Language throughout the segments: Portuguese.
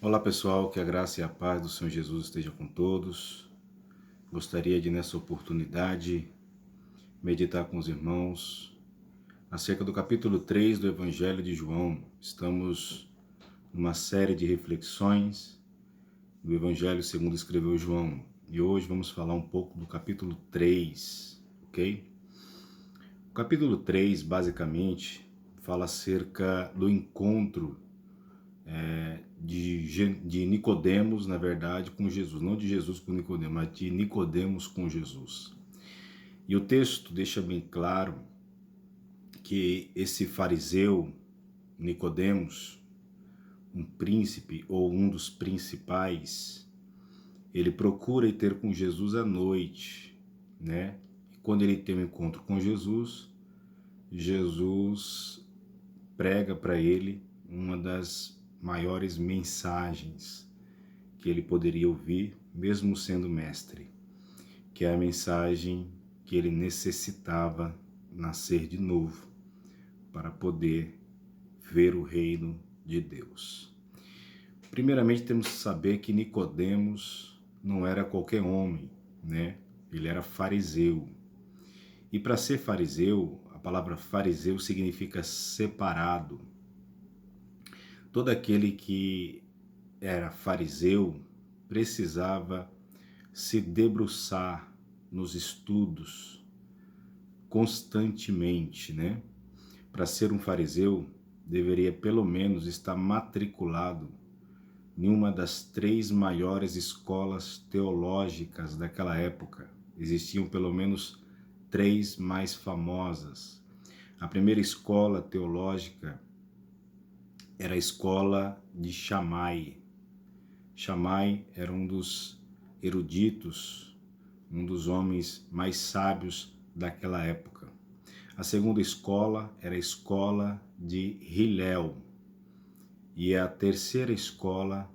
Olá pessoal, que a graça e a paz do Senhor Jesus esteja com todos. Gostaria de, nessa oportunidade, meditar com os irmãos acerca do capítulo 3 do Evangelho de João. Estamos numa série de reflexões do Evangelho segundo escreveu João. E hoje vamos falar um pouco do capítulo 3, ok? O capítulo 3, basicamente, fala acerca do encontro de Nicodemos, na verdade, com Jesus. Não de Jesus com Nicodemos, mas de Nicodemos com Jesus. E o texto deixa bem claro que esse fariseu, Nicodemos, um príncipe ou um dos principais, ele procura ir ter com Jesus à noite, né? E quando ele tem um encontro com Jesus, Jesus prega para ele uma das maiores mensagens que ele poderia ouvir, mesmo sendo mestre, que é a mensagem que ele necessitava nascer de novo para poder ver o reino de Deus. Primeiramente temos que saber que Nicodemos não era qualquer homem, né? Ele era fariseu. E para ser fariseu, a palavra fariseu significa separado. Todo aquele que era fariseu precisava se debruçar nos estudos constantemente, né? Para ser um fariseu, deveria pelo menos estar matriculado em uma das 3 maiores escolas teológicas daquela época. Existiam pelo menos 3 mais famosas. A primeira escola teológica era a escola de Shammai. Shammai era um dos eruditos, um dos homens mais sábios daquela época. A segunda escola era a escola de Hillel. E a terceira escola,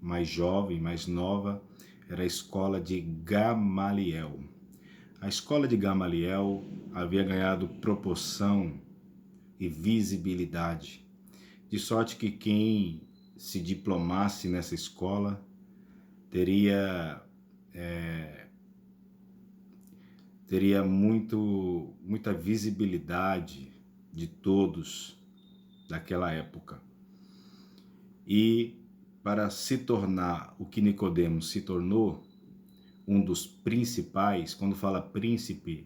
mais jovem, mais nova, era a escola de Gamaliel. A escola de Gamaliel havia ganhado proporção e visibilidade, de sorte que quem se diplomasse nessa escola teria muita visibilidade de todos daquela época. E para se tornar o que Nicodemos se tornou, um dos principais, quando fala príncipe,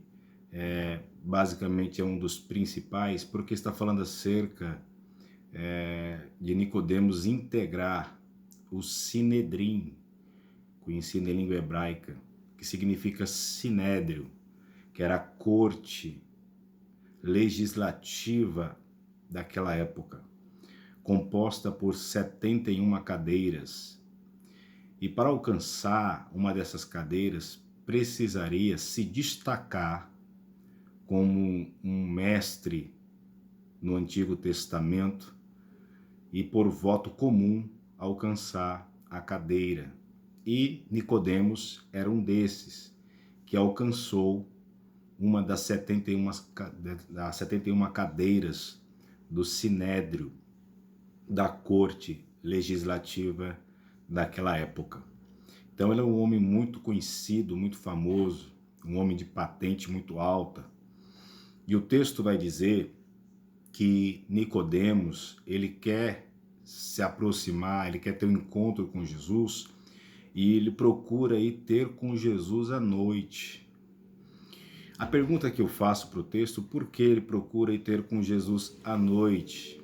basicamente é um dos principais, porque está falando acerca de Nicodemos integrar o Sinedrim, conhecido em língua hebraica, que significa sinédrio, que era a corte legislativa daquela época, composta por 71 cadeiras. E para alcançar uma dessas cadeiras, precisaria se destacar como um mestre no Antigo Testamento e por voto comum alcançar a cadeira. E Nicodemos era um desses que alcançou uma das 71 cadeiras do Sinédrio, da corte legislativa daquela época. Então ele é um homem muito conhecido, muito famoso, um homem de patente muito alta. E o texto vai dizer que Nicodemos, ele quer se aproximar, ele quer ter um encontro com Jesus e ele procura ir ter com Jesus à noite. A pergunta que eu faço para o texto, por que ele procura ir ter com Jesus à noite?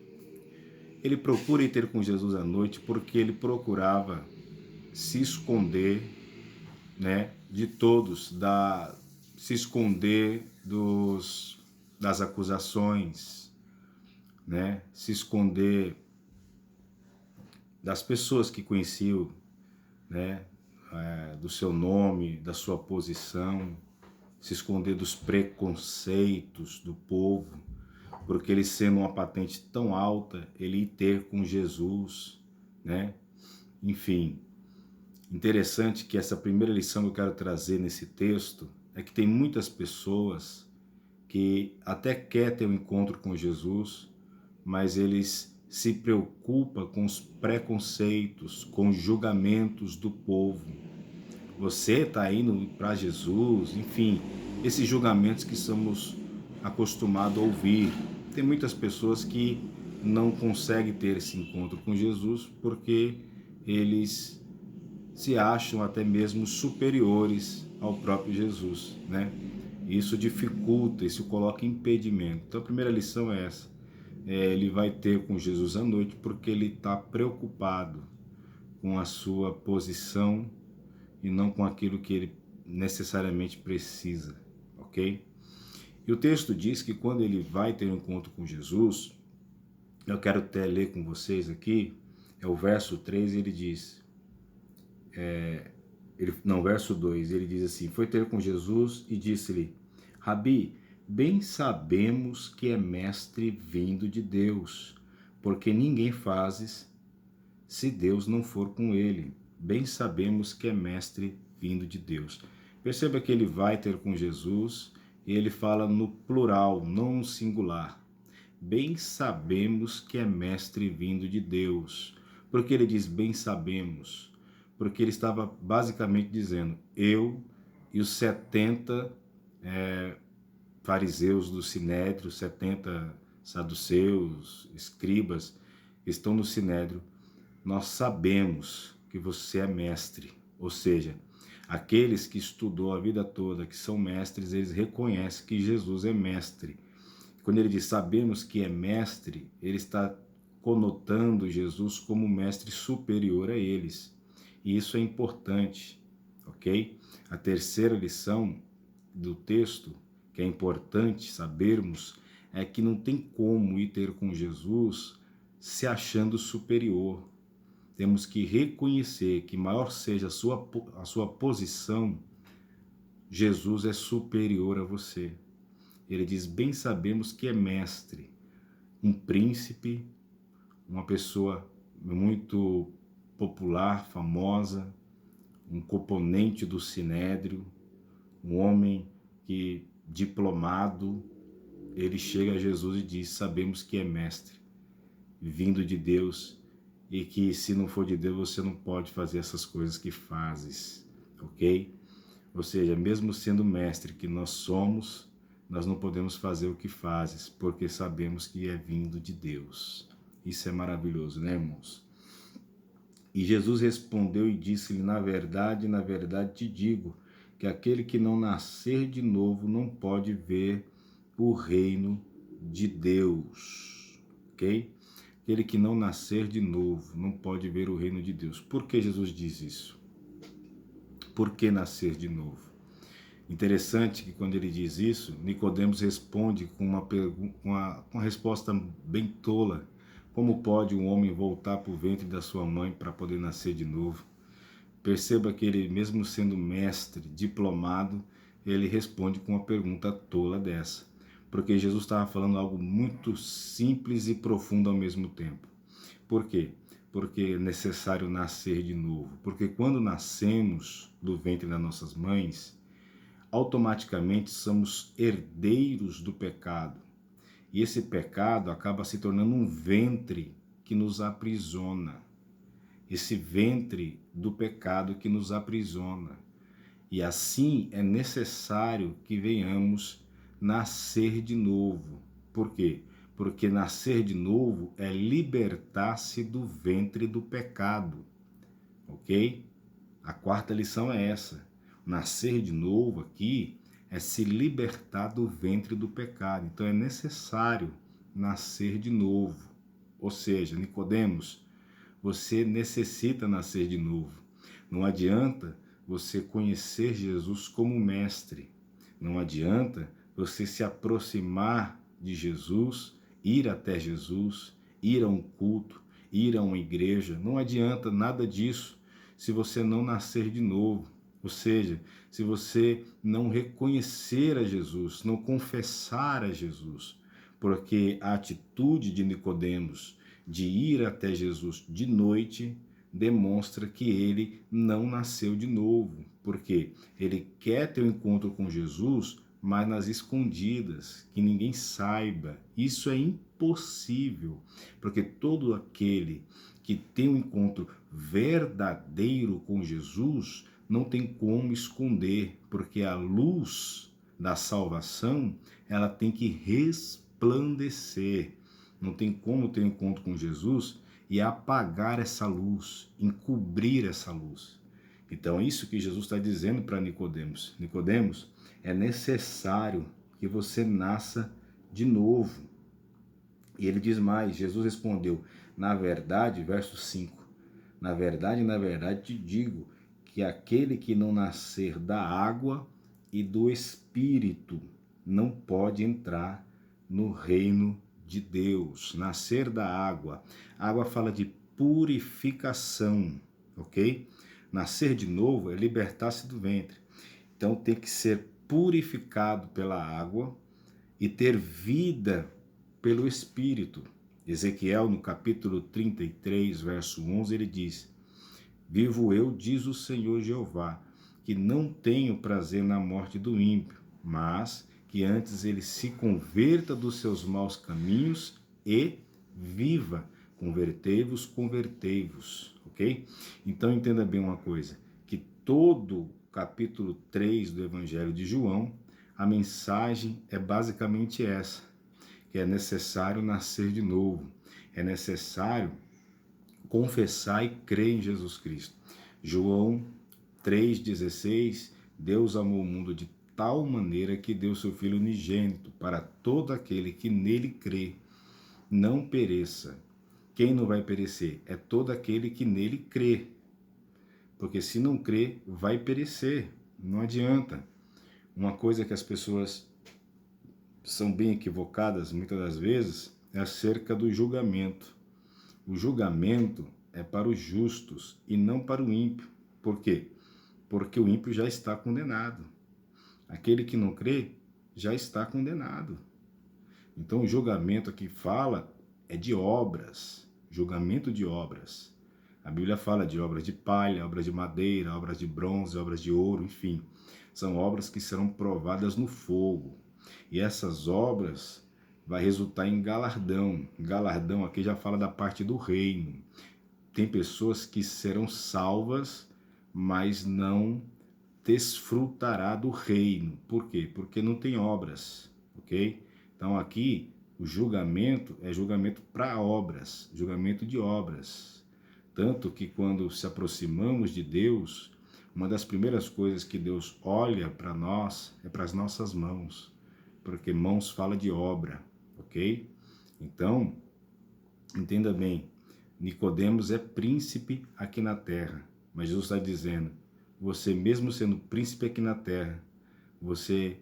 Ele procura ir ter com Jesus à noite porque ele procurava se esconder, né, de todos, se esconder das acusações, né, se esconder das pessoas que conheciam, né, do seu nome, da sua posição, se esconder dos preconceitos do povo, porque ele sendo uma patente tão alta, ele ia ter com Jesus, né? Enfim, interessante que essa primeira lição que eu quero trazer nesse texto é que tem muitas pessoas que até querem ter um encontro com Jesus, mas eles se preocupa com os preconceitos, com os julgamentos do povo. Você está indo para Jesus, enfim, esses julgamentos que somos acostumados a ouvir. Tem muitas pessoas que não conseguem ter esse encontro com Jesus porque eles se acham até mesmo superiores ao próprio Jesus, né? Isso dificulta, isso coloca impedimento. Então a primeira lição é essa. Ele vai ter com Jesus à noite porque ele está preocupado com a sua posição e não com aquilo que ele necessariamente precisa, ok? E o texto diz que quando ele vai ter um encontro com Jesus, eu quero até ler com vocês aqui, é o verso 3, ele diz, verso 2, ele diz assim, foi ter com Jesus e disse-lhe, Rabi, bem sabemos que é mestre vindo de Deus, porque ninguém fazes se Deus não for com ele. Bem sabemos que é mestre vindo de Deus. Perceba que ele vai ter com Jesus e ele fala no plural, não no singular. Bem sabemos que é mestre vindo de Deus. Por que ele diz bem sabemos? Porque ele estava basicamente dizendo, eu e os 70 fariseus do Sinédrio, 70 saduceus, escribas, estão no Sinédrio, nós sabemos que você é mestre, ou seja, aqueles que estudou a vida toda, que são mestres, eles reconhecem que Jesus é mestre. Quando ele diz sabemos que é mestre, ele está conotando Jesus como mestre superior a eles. E isso é importante, ok? A terceira lição do texto, que é importante sabermos, é que não tem como ir ter com Jesus se achando superior. Temos que reconhecer que maior seja a sua posição, Jesus é superior a você. Ele diz, bem sabemos que é mestre, um príncipe, uma pessoa muito popular, famosa, um componente do Sinédrio, um homem que, diplomado, ele chega a Jesus e diz, sabemos que é mestre, vindo de Deus, e que se não for de Deus você não pode fazer essas coisas que fazes, ok? Ou seja, mesmo sendo mestre que nós somos, nós não podemos fazer o que fazes, porque sabemos que é vindo de Deus. Isso é maravilhoso, né, irmãos? E Jesus respondeu e disse-lhe, na verdade te digo, que aquele que não nascer de novo não pode ver o reino de Deus, ok? Aquele que não nascer de novo não pode ver o reino de Deus. Por que Jesus diz isso? Por que nascer de novo? Interessante que quando ele diz isso, Nicodemos responde com uma resposta bem tola. Como pode um homem voltar para o ventre da sua mãe para poder nascer de novo? Perceba que ele, mesmo sendo mestre, diplomado, ele responde com uma pergunta tola dessa. Porque Jesus estava falando algo muito simples e profundo ao mesmo tempo. Por quê? Porque é necessário nascer de novo. Porque quando nascemos do ventre das nossas mães, automaticamente somos herdeiros do pecado. E esse pecado acaba se tornando um ventre que nos aprisiona. Esse ventre do pecado que nos aprisiona. E assim é necessário que venhamos nascer de novo. Por quê? Porque nascer de novo é libertar-se do ventre do pecado. Ok? A quarta lição é essa. Nascer de novo aqui é se libertar do ventre do pecado. Então é necessário nascer de novo. Ou seja, Nicodemos, você necessita nascer de novo. Não adianta você conhecer Jesus como mestre. Não adianta você se aproximar de Jesus, ir até Jesus, ir a um culto, ir a uma igreja. Não adianta nada disso se você não nascer de novo. Ou seja, se você não reconhecer a Jesus, não confessar a Jesus. Porque a atitude de Nicodemos de ir até Jesus de noite demonstra que ele não nasceu de novo. Porque ele quer ter um encontro com Jesus, mas nas escondidas, que ninguém saiba. Isso é impossível, porque todo aquele que tem um encontro verdadeiro com Jesus não tem como esconder, porque a luz da salvação, ela tem que resplandecer. Não tem como ter um encontro com Jesus e apagar essa luz, encobrir essa luz. Então, isso que Jesus está dizendo para Nicodemos. Nicodemos, é necessário que você nasça de novo. E ele diz mais, Jesus respondeu, na verdade, verso 5, na verdade, te digo, que aquele que não nascer da água e do Espírito não pode entrar no reino de Deus. Nascer da água. A água fala de purificação, ok? Nascer de novo é libertar-se do ventre. Então tem que ser purificado pela água e ter vida pelo Espírito. Ezequiel, no capítulo 33, verso 11, ele diz: Vivo eu, diz o Senhor Jeová, que não tenho prazer na morte do ímpio, mas que antes ele se converta dos seus maus caminhos e viva. Convertei-vos, convertei-vos, ok? Então entenda bem uma coisa, que todo capítulo 3 do Evangelho de João, a mensagem é basicamente essa, que é necessário nascer de novo, é necessário confessar e crer em Jesus Cristo. João 3,16, Deus amou o mundo de tal maneira que deu seu Filho unigênito para todo aquele que nele crê, não pereça. Quem não vai perecer? É todo aquele que nele crê. Porque se não crê, vai perecer. Não adianta. Uma coisa que as pessoas são bem equivocadas muitas das vezes é acerca do julgamento. O julgamento é para os justos e não para o ímpio. Por quê? Porque o ímpio já está condenado. Aquele que não crê já está condenado. Então o julgamento aqui fala é de obras, julgamento de obras. A Bíblia fala de obras de palha, obras de madeira, obras de bronze, obras de ouro, enfim. São obras que serão provadas no fogo. E essas obras vai resultar em galardão. Galardão aqui já fala da parte do reino. Tem pessoas que serão salvas, mas não desfrutará do reino. Por quê? Porque não tem obras, ok? Então aqui o julgamento é julgamento para obras, julgamento de obras. Tanto que quando se aproximamos de Deus, uma das primeiras coisas que Deus olha para nós é para as nossas mãos, porque mãos fala de obra, ok? Então, entenda bem, Nicodemos é príncipe aqui na terra, mas Jesus está dizendo, você mesmo sendo príncipe aqui na terra, você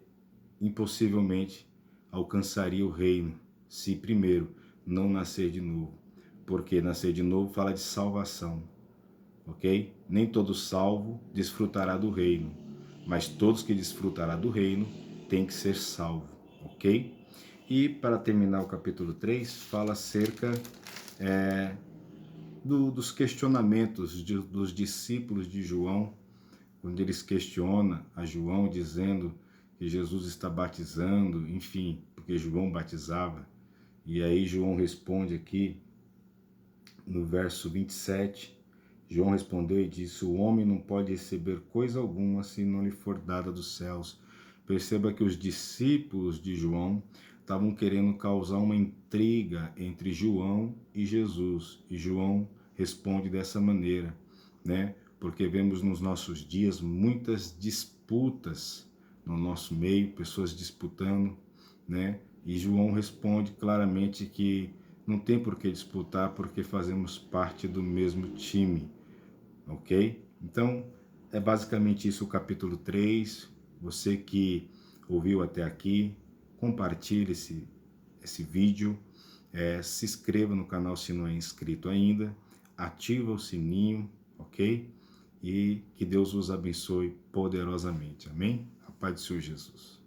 impossivelmente alcançaria o reino, se primeiro não nascer de novo. Porque nascer de novo fala de salvação, ok? Nem todo salvo desfrutará do reino, mas todos que desfrutará do reino têm que ser salvo, ok? E para terminar o capítulo 3, fala acerca dos questionamentos dos discípulos de João, quando eles questionam a João dizendo que Jesus está batizando, enfim, porque João batizava. E aí João responde aqui no verso 27, João respondeu e disse, o homem não pode receber coisa alguma se não lhe for dada dos céus. Perceba que os discípulos de João estavam querendo causar uma intriga entre João e Jesus. E João responde dessa maneira, né? Porque vemos nos nossos dias muitas disputas no nosso meio, pessoas disputando, né? E João responde claramente que não tem por que disputar, porque fazemos parte do mesmo time, ok? Então, é basicamente isso o capítulo 3. Você que ouviu até aqui, compartilhe esse vídeo, se inscreva no canal se não é inscrito ainda, ativa o sininho, ok? E que Deus os abençoe poderosamente, amém? A paz do Senhor Jesus.